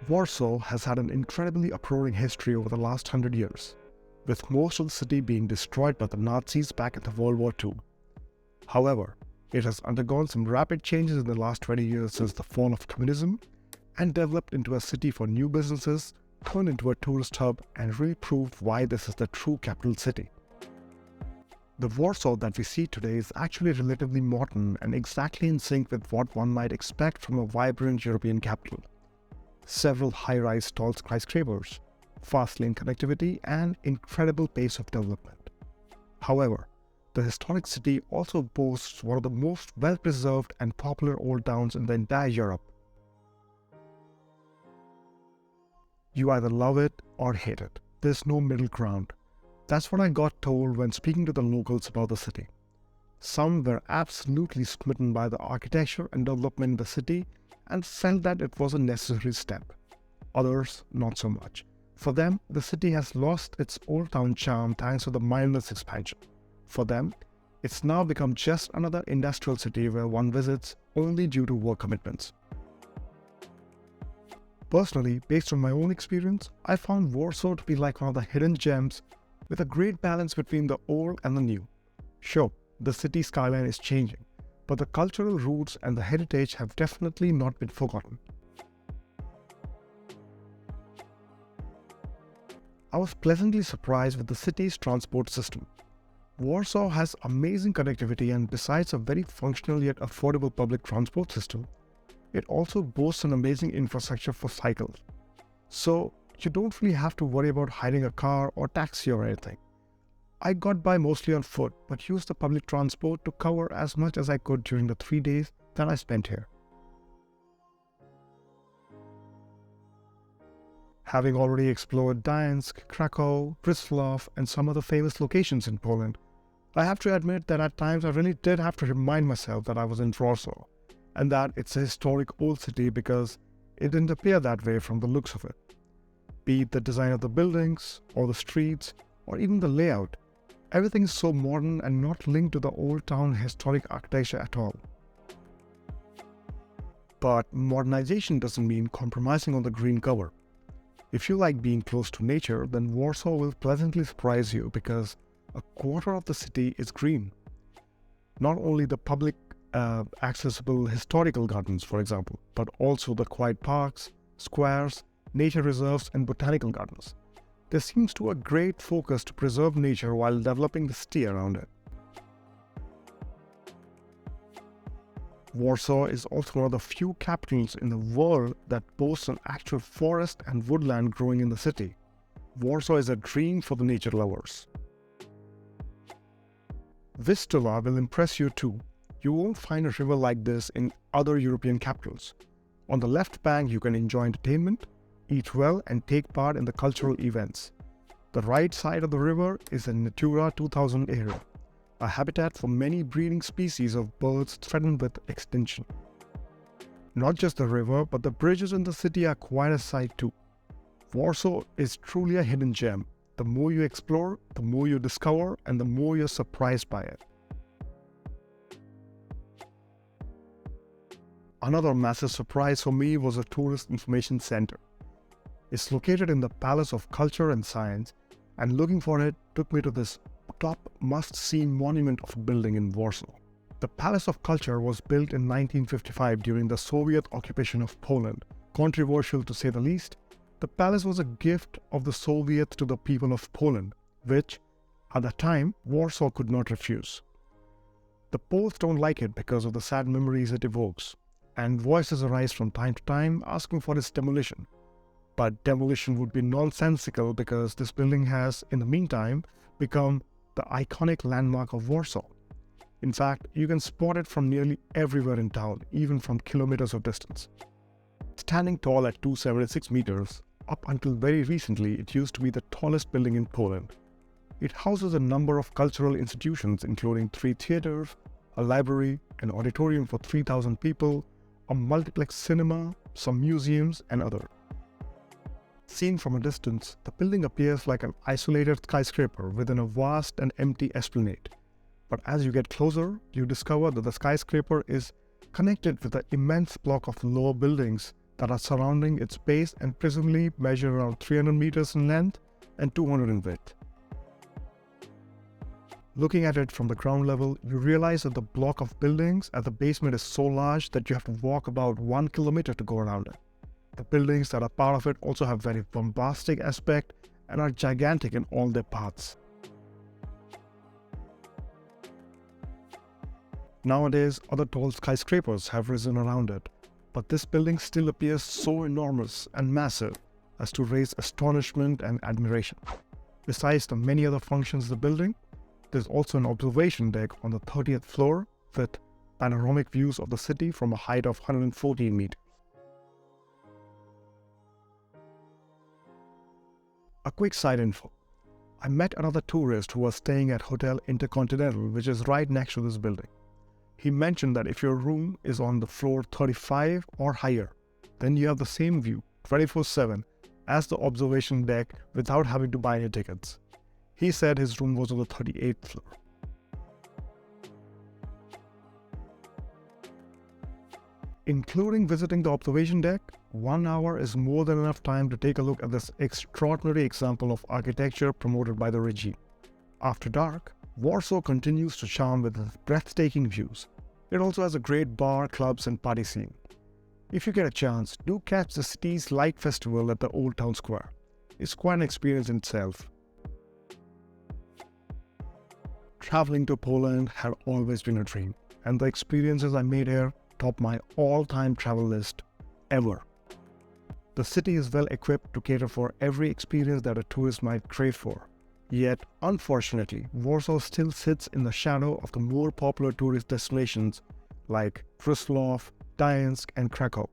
Warsaw has had an incredibly uproaring history over the last 100 years, with most of the city being destroyed by the Nazis back in the World War II. However, it has undergone some rapid changes in the last 20 years since the fall of communism and developed into a city for new businesses, turned into a tourist hub, and really proved why this is the true capital city. The Warsaw that we see today is actually relatively modern and exactly in sync with what one might expect from a vibrant European capital. Several high-rise tall skyscrapers, fast lane connectivity, and incredible pace of development. However, the historic city also boasts one of the most well-preserved and popular old towns in the entire Europe. You either love it or hate it. There's no middle ground. That's what I got told when speaking to the locals about the city. Some were absolutely smitten by the architecture and development in the city and felt that it was a necessary step. Others, not so much. For them, the city has lost its old town charm thanks to the mindless expansion. For them, it's now become just another industrial city where one visits only due to work commitments. Personally, based on my own experience, I found Warsaw to be like one of the hidden gems with a great balance between the old and the new. Sure, the city skyline is changing, but the cultural roots and the heritage have definitely not been forgotten. I was pleasantly surprised with the city's transport system. Warsaw has amazing connectivity, and besides a very functional yet affordable public transport system, it also boasts an amazing infrastructure for cycles. So you don't really have to worry about hiring a car or taxi or anything. I got by mostly on foot, but used the public transport to cover as much as I could during the 3 days that I spent here. Having already explored Gdańsk, Krakow, Wrocław, and some other famous locations in Poland, I have to admit that at times I really did have to remind myself that I was in Warsaw, and that it's a historic old city because it didn't appear that way from the looks of it. Be it the design of the buildings, or the streets, or even the layout, everything is so modern and not linked to the old town historic architecture at all. But modernization doesn't mean compromising on the green cover. If you like being close to nature, then Warsaw will pleasantly surprise you because a quarter of the city is green. Not only the public accessible historical gardens, for example, but also the quiet parks, squares, nature reserves, and botanical gardens. There seems to be a great focus to preserve nature while developing the city around it. Warsaw is also one of the few capitals in the world that boasts an actual forest and woodland growing in the city. Warsaw is a dream for the nature lovers. Vistula will impress you too. You won't find a river like this in other European capitals. On the left bank, you can enjoy entertainment, eat well, and take part in the cultural events. The right side of the river is a Natura 2000 area, a habitat for many breeding species of birds threatened with extinction. Not just the river, but the bridges in the city are quite a sight too. Warsaw is truly a hidden gem. The more you explore, the more you discover, and the more you're surprised by it. Another massive surprise for me was a tourist information center. It's located in the Palace of Culture and Science, and looking for it took me to this top must-see monument of a building in Warsaw. The Palace of Culture was built in 1955 during the Soviet occupation of Poland. Controversial to say the least, the palace was a gift of the Soviets to the people of Poland, which, at the time, Warsaw could not refuse. The Poles don't like it because of the sad memories it evokes, and voices arise from time to time asking for its demolition. But demolition would be nonsensical because this building has, in the meantime, become the iconic landmark of Warsaw. In fact, you can spot it from nearly everywhere in town, even from kilometers of distance. Standing tall at 276 meters, up until very recently it used to be the tallest building in Poland. It houses a number of cultural institutions including 3 theaters, a library, an auditorium for 3,000 people, a multiplex cinema, some museums, and other. Seen from a distance, the building appears like an isolated skyscraper within a vast and empty esplanade. But as you get closer, you discover that the skyscraper is connected with an immense block of lower buildings that are surrounding its base and presumably measure around 300 meters in length and 200 in width. Looking at it from the ground level, you realize that the block of buildings at the basement is so large that you have to walk about 1 kilometer to go around it. The buildings that are part of it also have very bombastic aspect and are gigantic in all their parts. Nowadays, other tall skyscrapers have risen around it, but this building still appears so enormous and massive as to raise astonishment and admiration. Besides the many other functions of the building, there's also an observation deck on the 30th floor with panoramic views of the city from a height of 114 meters. A quick side info. I met another tourist who was staying at Hotel Intercontinental, which is right next to this building. He mentioned that if your room is on the floor 35 or higher, then you have the same view 24/7 as the observation deck without having to buy any tickets. He said his room was on the 38th floor. Including visiting the observation deck, 1 hour is more than enough time to take a look at this extraordinary example of architecture promoted by the regime. After dark, Warsaw continues to charm with its breathtaking views. It also has a great bar, clubs and party scene. If you get a chance, do catch the city's light festival at the Old Town Square. It's quite an experience in itself. Traveling to Poland had always been a dream, and the experiences I made here top my all-time travel list ever. The city is well equipped to cater for every experience that a tourist might crave for. Yet, unfortunately, Warsaw still sits in the shadow of the more popular tourist destinations like Wrocław, Gdańsk, and Krakow.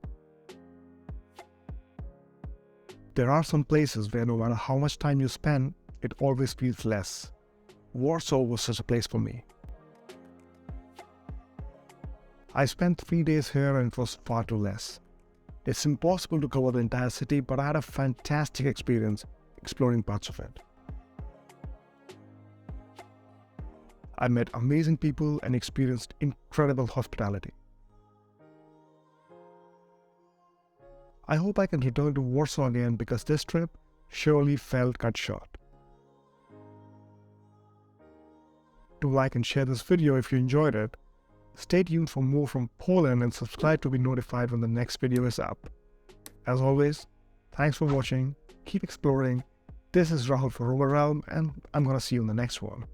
There are some places where no matter how much time you spend, it always feels less. Warsaw was such a place for me. I spent 3 days here and it was far too less. It's impossible to cover the entire city, but I had a fantastic experience exploring parts of it. I met amazing people and experienced incredible hospitality. I hope I can return to Warsaw again because this trip surely felt cut short. Do like and share this video if you enjoyed it. Stay tuned for more from Poland and subscribe to be notified when the next video is up. As always, thanks for watching, keep exploring. This is Rahul for Overwhelm and I'm gonna see you in the next one.